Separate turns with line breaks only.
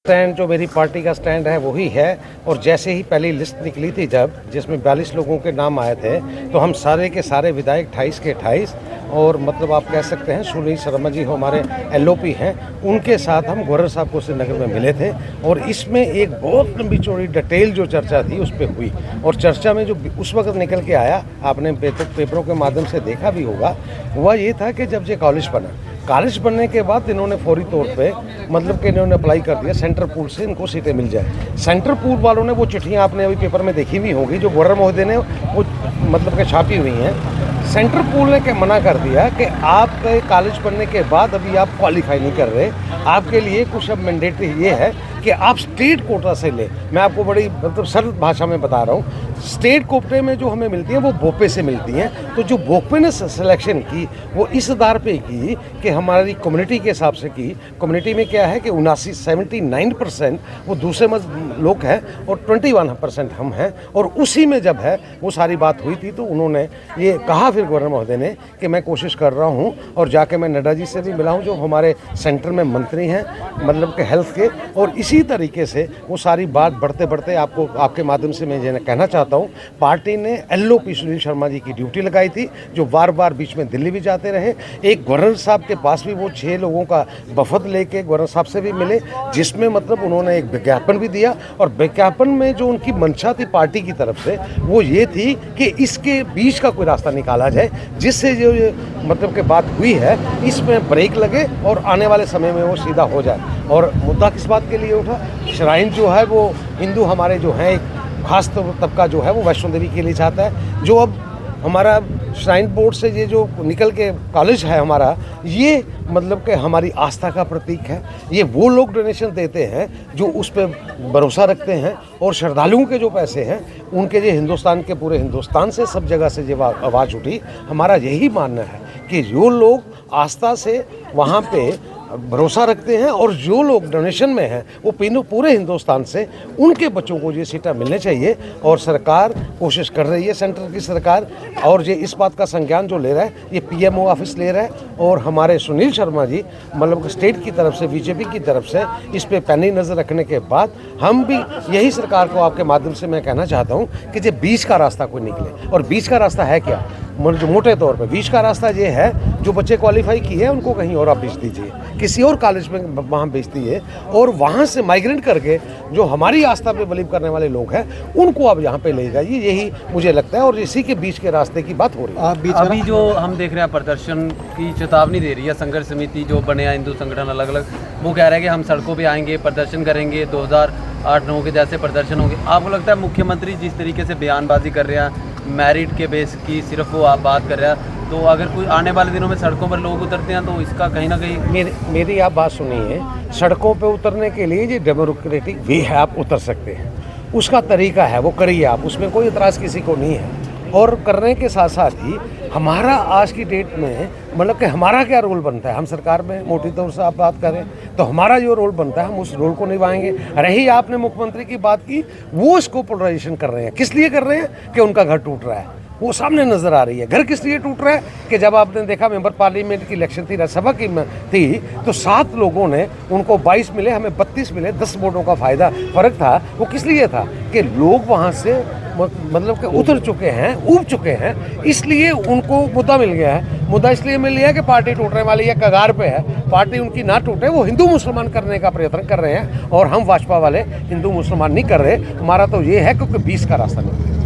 Stand जो मेरी party का स्टैंड है वही है। और जैसे ही पहली लिस्ट निकली थी जब, जिसमें 42 लोगों के नाम आए थे, तो हम सारे के सारे विधायक 28 के 28 और मतलब आप कह सकते हैं सुनील शर्मा जी हमारे LOP हैं, उनके साथ हम गवर्नर साहब को श्रीनगर में मिले थे। और इसमें एक बहुत लंबी चौड़ी डिटेल जो चर्चा थी उस पर हुई। और चर्चा में जो उस वक्त निकल के आया, आपने पेपरों के माध्यम से देखा भी होगा, वह ये था कि जब ये कॉलेज बनने के बाद इन्होंने फौरी तौर पे मतलब कि इन्होंने अप्लाई कर दिया सेंट्रल पूल से इनको सीटें मिल जाए। सेंट्रल पूल वालों ने वो चिट्ठियाँ आपने अभी पेपर में देखी भी होगी जो गवर्नर महोदय ने वो मतलब कि छापी हुई हैं। सेंट्रल पूल ने मना कर दिया कि आपके कॉलेज पढ़ने के बाद अभी आप क्वालिफाई नहीं कर रहे, आपके लिए कुछ अब मैंडेटरी ये है कि आप स्टेट कोटा से ले। मैं आपको बड़ी मतलब सरल भाषा में बता रहा हूँ, स्टेट कोटे में जो हमें मिलती है वो भोपे से मिलती हैं। तो जो भोपे ने सिलेक्शन की वो इस आधार पे की कि हमारी कम्युनिटी के हिसाब से की। कम्युनिटी में क्या है कि 79% वो दूसरे लोग हैं और 21% हम हैं। और उसी में जब है वो सारी बात हुई थी तो उन्होंने ये कहा फिर गवर्नर महोदय ने कि मैं कोशिश कर रहा हूँ। और जाके मैं नड्डा जी से भी मिला हूँ जो हमारे सेंटर में मंत्री हैं मतलब के हेल्थ के। और इसी तरीके से वो सारी बात बढ़ते बढ़ते आपको आपके माध्यम से मैं ये कहना चाहता हूँ, पार्टी ने LOP सुनील शर्मा जी की ड्यूटी लगाई थी जो बार बार बीच में दिल्ली भी जाते रहे। एक गवर्नर साहब के पास भी वो 6 लोगों का वफद लेके गवर्नर साहब से भी मिले, जिसमें मतलब उन्होंने एक विज्ञापन भी दिया। और विज्ञापन में जो उनकी मंशा थी पार्टी की तरफ से वो ये थी कि इसके बीच का कोई रास्ता निकाला जाए, जिससे जो मतलब कि बात हुई है इसमें ब्रेक लगे और आने वाले समय में वो सीधा हो जाए। और मुद्दा किस बात के लिए उठा, श्राइन जो है वो हिंदू हमारे जो है एक खास तबका जो है वो वैष्णो देवी के लिए चाहता है। जो अब हमारा श्राइन बोर्ड से ये जो निकल के कॉलेज है हमारा, ये मतलब कि हमारी आस्था का प्रतीक है। ये वो लोग डोनेशन देते हैं जो उस पर भरोसा रखते हैं। और श्रद्धालुओं के जो पैसे हैं उनके लिए हिंदुस्तान के पूरे हिंदुस्तान से सब जगह से ये आवाज़ उठी। हमारा यही मानना है कि जो लोग आस्था से वहाँ पे भरोसा रखते हैं और जो लोग डोनेशन में हैं वो पूरे हिंदुस्तान से, उनके बच्चों को ये सीटें मिलने चाहिए। और सरकार कोशिश कर रही है, सेंटर की सरकार, और ये इस बात का संज्ञान जो ले रहा है ये PMO ऑफिस ले रहा है। और हमारे सुनील शर्मा जी मतलब स्टेट की तरफ से BJP की तरफ से इस पे पैनी नज़र रखने के बाद हम भी यही सरकार को आपके माध्यम से मैं कहना चाहता हूँ कि ये बीच का रास्ता कोई निकले। और बीच का रास्ता है क्या, जो मोटे तौर पे बीच का रास्ता ये है, जो बच्चे क्वालिफाई किए हैं उनको कहीं और आप भेज दीजिए, किसी और कॉलेज में वहाँ भेज दीजिए। और वहाँ से माइग्रेट करके जो हमारी आस्था पे बिलीव करने वाले लोग हैं उनको आप यहाँ पे ले जाइए, यही मुझे लगता है। और इसी के बीच के रास्ते की बात हो रही है।
अभी जो हम देख रहे हैं प्रदर्शन की चेतावनी दे रही है संघर्ष समिति जो बने हैं हिंदू संगठन अलग अलग, वो कह रहे हैं कि हम सड़कों पर आएंगे, प्रदर्शन करेंगे, 2008-9 के जैसे प्रदर्शन होंगे। आपको लगता है मुख्यमंत्री जिस तरीके से बयानबाजी कर रहे हैं मेरिट के बेस की सिर्फ वो आप बात कर रहे हैं, तो अगर कोई आने वाले दिनों में सड़कों पर लोग उतरते हैं तो इसका कहीं ना कहीं
मेरी आप बात सुनिए, सड़कों पे उतरने के लिए ये डेमोक्रेटिक वे है, आप उतर सकते हैं, उसका तरीका है वो करिए आप, उसमें कोई इतराज़ किसी को नहीं है। और करने के साथ साथ ही हमारा आज की डेट में मतलब कि हमारा क्या रोल बनता है, हम सरकार में मोटी तौर से आप बात करें तो हमारा जो रोल बनता है हम उस रोल को निभाएंगे। रही आपने मुख्यमंत्री की बात की, वो इसको पोलराइजेशन कर रहे हैं, किस लिए कर रहे हैं कि उनका घर टूट रहा है, वो सामने नजर आ रही है। घर किस लिए टूट रहा है कि जब आपने देखा मेंबर पार्लियामेंट की इलेक्शन थी, राज्यसभा की थी, तो 7 लोगों ने, उनको 22 मिले, हमें 32 मिले, 10 वोटों का फर्क था। वो किस लिए था कि लोग वहाँ से मतलब कि उतर चुके हैं, ऊब चुके हैं, इसलिए उनको मुद्दा मिल गया है। मुद्दा इसलिए मिल गया कि पार्टी टूटने वाली है, कगार पे है, पार्टी उनकी ना टूटे, वो हिंदू मुसलमान करने का प्रयत्न कर रहे हैं। और हम भाजपा वाले हिंदू मुसलमान नहीं कर रहे, हमारा तो ये है क्योंकि 20 का रास्ता नहीं।